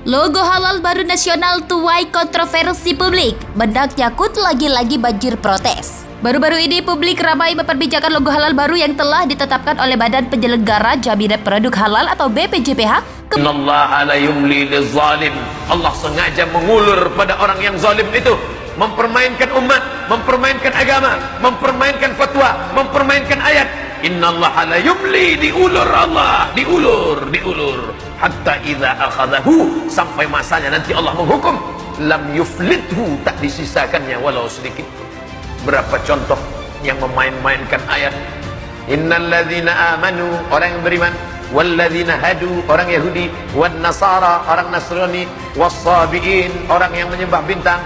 Logo halal baru nasional tuai kontroversi publik. Mendak Yakut lagi-lagi banjir protes. Baru-baru ini publik ramai memperbincangkan logo halal baru yang telah ditetapkan oleh Badan Penyelenggara Jaminan Produk Halal atau BPJPH. Innallaha la yumli lizalim. Allah sengaja mengulur pada orang yang zalim itu, mempermainkan umat, mempermainkan agama, mempermainkan fatwa, mempermainkan ayat. Innallaha la yumli, diulur Allah, diulur hatta idza akhadahu, sampai masanya nanti Allah menghukum, lam yuflithu, tak disisakannya walau sedikit. Berapa contoh yang memain-mainkan ayat. Innal ladzina amanu, orang yang beriman, walladzina hadu, orang Yahudi, wan nasara, orang Nasrani, wassabiin, orang yang menyembah bintang.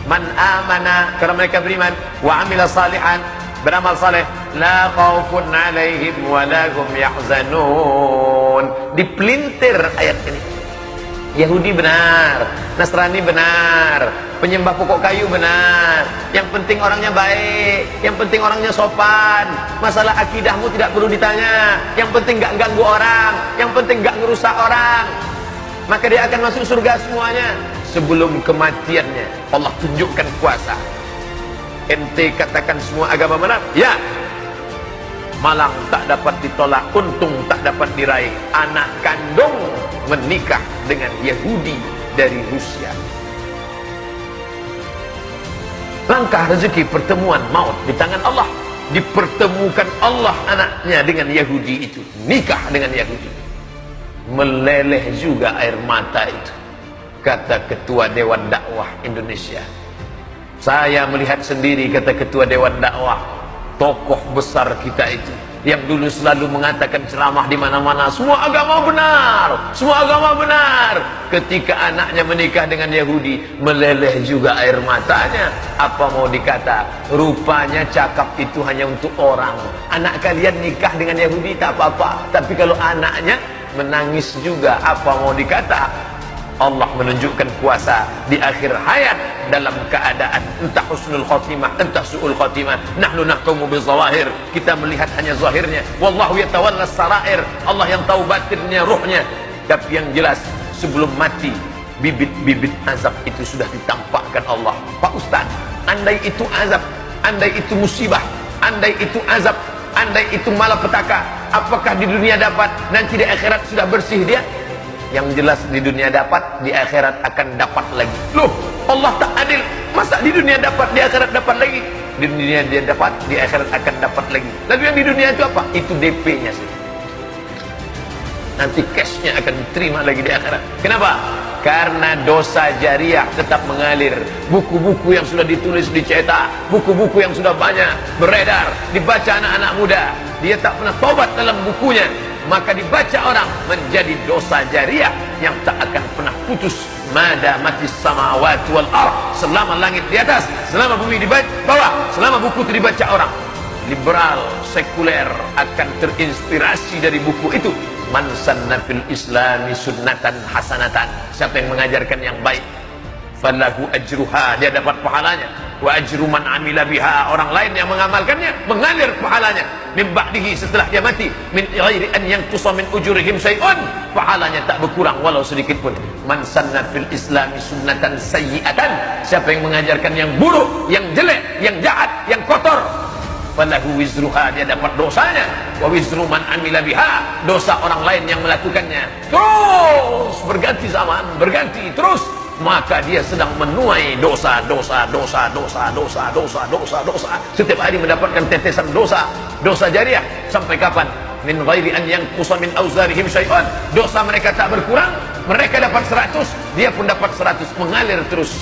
Man amana, karena mereka beriman, wa amila salihan, beramal saleh, la khaufun alaihim wa la hum yahzanun. Dipelintir ayat ini. Yahudi benar, Nasrani benar, penyembah pokok kayu benar, yang penting orangnya baik, yang penting orangnya sopan, masalah akidahmu tidak perlu ditanya, yang penting gak ganggu orang, yang penting gak ngerusak orang, maka dia akan masuk surga semuanya. Sebelum kematiannya Allah tunjukkan kuasa. Ente katakan semua agama benar? Ya. Malang tak dapat ditolak, untung tak dapat diraih. Anak kandung menikah dengan Yahudi dari Rusia. Langkah rezeki, pertemuan maut di tangan Allah. Dipertemukan Allah anaknya dengan Yahudi itu, nikah dengan Yahudi. Meleleh juga air mata itu, kata Ketua Dewan Dakwah Indonesia. Saya melihat sendiri, kata Ketua Dewan Dakwah, tokoh besar kita itu yang dulu selalu mengatakan ceramah di mana-mana, semua agama benar, semua agama benar. Ketika anaknya menikah dengan Yahudi, meleleh juga air matanya. Apa mau dikata? Rupanya cakap itu hanya untuk orang. Anak kalian nikah dengan Yahudi tak apa-apa, tapi kalau anaknya menangis juga, apa mau dikata? Allah menunjukkan kuasa di akhir hayat dalam keadaan entah husnul khotimah, entah su'ul khotimah. Nahnu nahkumu bizawahir, kita melihat hanya zahirnya. Wallahu yatawalla sarair, Allah yang tahu batinnya, ruhnya. Tapi yang jelas sebelum mati, bibit-bibit azab itu sudah ditampakkan Allah. Pak Ustaz, andai itu azab, andai itu musibah, andai itu azab, andai itu malapetaka, apakah di dunia dapat, nanti di akhirat sudah bersih dia? Yang jelas di dunia dapat, di akhirat akan dapat lagi. Loh, Allah tak adil. Masa di dunia dapat, di akhirat dapat lagi? Di dunia dia dapat, di akhirat akan dapat lagi. Lalu yang di dunia itu apa? Itu DP-nya sih. Nanti cashnya akan diterima lagi di akhirat. Kenapa? Karena dosa jariah tetap mengalir. Buku-buku yang sudah ditulis, dicetak, buku-buku yang sudah banyak beredar, dibaca anak-anak muda, dia tak pernah tobat dalam bukunya, maka dibaca orang menjadi dosa jariah yang tak akan pernah putus. Madamatis samawati wal ardh, selama langit di atas, selama bumi di bawah, selama buku itu dibaca orang. Liberal, sekuler akan terinspirasi dari buku itu. Man sanna fil islami sunnatan hasanatan, siapa yang mengajarkan yang baik, falahu ajruha, dia dapat pahalanya. Wa ajru man amila biha, orang lain yang mengamalkannya mengalir pahalanya. Min ba'dihi, setelah dia mati, min ghairi an yanqusa min ujurihim syai'un, pahalanya tak berkurang walau sedikit pun. Man sanna fil islami sunnatan sayyi'atan, siapa yang mengajarkan yang buruk, yang jelek, yang jahat, yang kotor, falahu wizruha, dia dapat dosanya. Wa wizru man amila biha, dosa orang lain yang melakukannya. Terus berganti zaman, berganti terus, maka dia sedang menuai dosa. Setiap hari mendapatkan tetesan dosa jariah. Sampai kapan? Min ghairi an yanqusa min auzarihim syai'un, dosa mereka tak berkurang, mereka dapat 100, dia pun dapat 100, mengalir terus.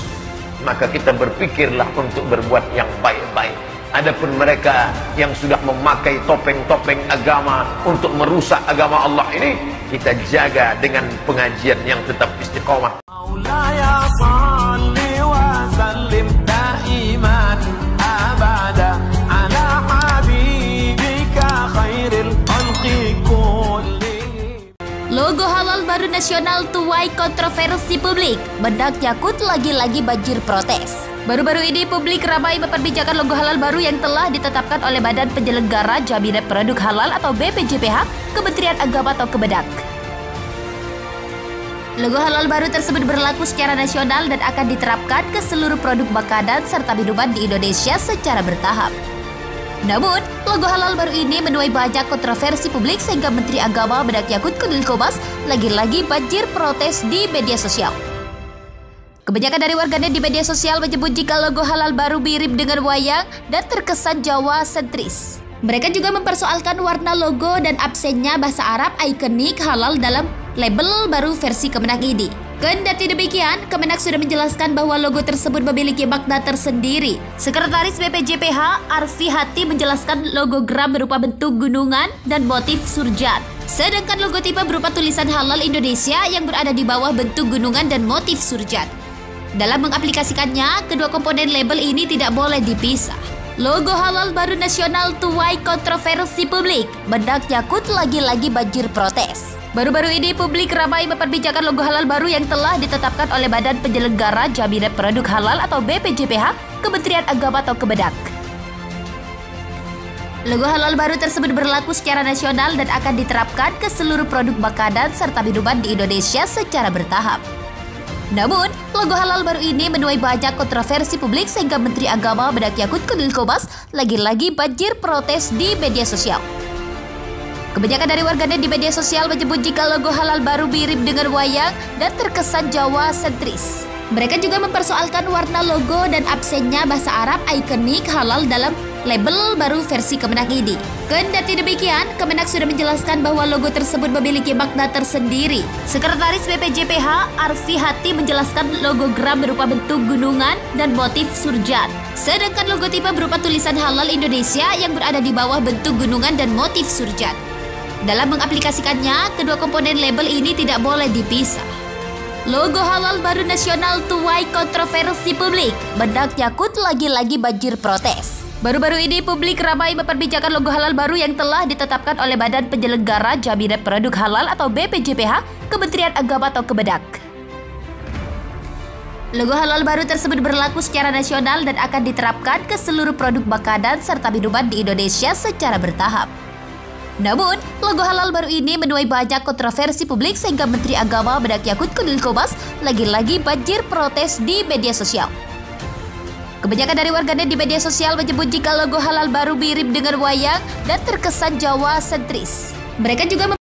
Maka kita berpikirlah untuk berbuat yang baik-baik. Adapun mereka yang sudah memakai topeng-topeng agama untuk merusak agama Allah ini, kita jaga dengan pengajian yang tetap istiqomah. Maulaya salli wa sallim daiman abada ala habibika khairil khalqi kullihim. Logo halal baru nasional tuai kontroversi publik. Mendak Yakut lagi-lagi banjir protes. Baru-baru ini publik ramai memperbincangkan logo halal baru yang telah ditetapkan oleh Badan Penyelenggara Jaminan Produk Halal atau BPJPH, Kementerian Agama atau Kemenak. Logo halal baru tersebut berlaku secara nasional dan akan diterapkan ke seluruh produk makanan serta minuman di Indonesia secara bertahap. Namun, logo halal baru ini menuai banyak kontroversi publik sehingga Menteri Agama Bedak Yakut Kudil Kobas lagi-lagi banjir protes di media sosial. Kebanyakan dari warganet di media sosial menyebut jika logo halal baru mirip dengan wayang dan terkesan Jawa sentris. Mereka juga mempersoalkan warna logo dan absennya bahasa Arab ikonik halal dalam label baru versi Kemenak ini. Kendati demikian, Kemenak sudah menjelaskan bahwa logo tersebut memiliki makna tersendiri. Sekretaris BPJPH Arfi Hati menjelaskan logogram berupa bentuk gunungan dan motif surjan. Sedangkan logotipe berupa tulisan halal Indonesia yang berada di bawah bentuk gunungan dan motif surjan. Dalam mengaplikasikannya, kedua komponen label ini tidak boleh dipisah. Logo halal baru nasional tuai kontroversi publik. Bedak Yakut lagi-lagi banjir protes. Baru-baru ini publik ramai memperbincangkan logo halal baru yang telah ditetapkan oleh Badan Penyelenggara Jaminan Produk Halal atau BPJPH, Kementerian Agama atau Kemenak. Logo halal baru tersebut berlaku secara nasional dan akan diterapkan ke seluruh produk makanan serta minuman di Indonesia secara bertahap. Namun, logo halal baru ini menuai banyak kontroversi publik sehingga Menteri Agama Bedak Yakut Kudil Kobas lagi-lagi banjir protes di media sosial. Kebanyakan dari warganet di media sosial menyebut jika logo halal baru mirip dengan wayang dan terkesan Jawa sentris. Mereka juga mempersoalkan warna logo dan absennya bahasa Arab ikonik halal dalam label baru versi Kemenak ini. Kendati demikian, Kemenak sudah menjelaskan bahwa logo tersebut memiliki makna tersendiri. Sekretaris BPJPH Arfi Hati menjelaskan logogram berupa bentuk gunungan dan motif surjan. Sedangkan logotipe berupa tulisan halal Indonesia yang berada di bawah bentuk gunungan dan motif surjan. Dalam mengaplikasikannya, kedua komponen label ini tidak boleh dipisah. Logo halal baru nasional tuai kontroversi publik. Bedak Yakut lagi-lagi banjir protes. Baru-baru ini publik ramai memperbincangkan logo halal baru yang telah ditetapkan oleh Badan Penyelenggara Jaminan Produk Halal atau BPJPH, Kementerian Agama atau Kemenak. Logo halal baru tersebut berlaku secara nasional dan akan diterapkan ke seluruh produk makanan serta minuman di Indonesia secara bertahap. Namun, logo halal baru ini menuai banyak kontroversi publik sehingga Menteri Agama Bedak Yakut Kudil Kobas lagi-lagi banjir protes di media sosial. Kebanyakan dari warganet di media sosial menyebut jika logo halal baru mirip dengan wayang dan terkesan Jawa sentris. Mereka juga